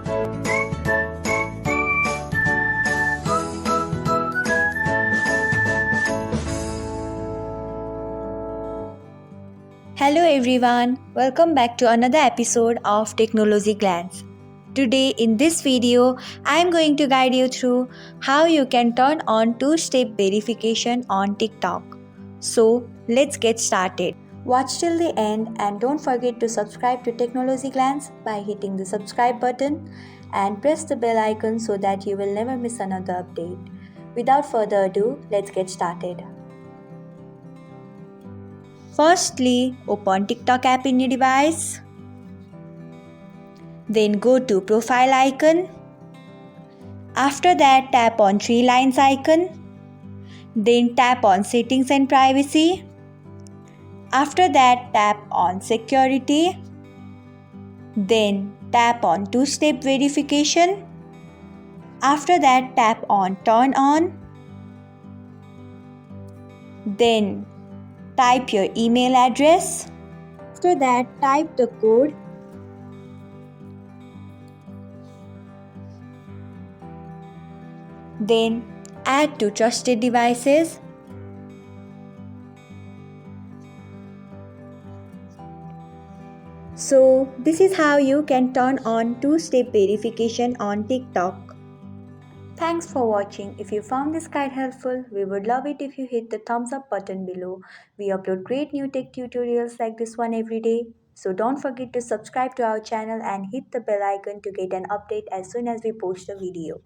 Hello everyone, welcome back to another episode of Technologyglance. Today in this video, I am going to guide you through how you can turn on two-step verification on TikTok. So let's get started. Watch till the end and don't forget to subscribe to Technologyglance by hitting the subscribe button and press the bell icon so that you will never miss another update. Without further ado, let's get started. Firstly, open TikTok app in your device. Then go to profile icon. After that, tap on three lines icon. Then tap on settings and privacy. After that, tap on security. Then tap on two-step verification. After that, tap on turn on. Then type your email address. After that, type the code. Then add to trusted devices. So this is how you can turn on two-step verification on TikTok. Thanks for watching. If you found this guide helpful, we would love it if you hit the thumbs up button below. We upload great new tech tutorials like this one every day. So don't forget to subscribe to our channel and hit the bell icon to get an update as soon as we post a video.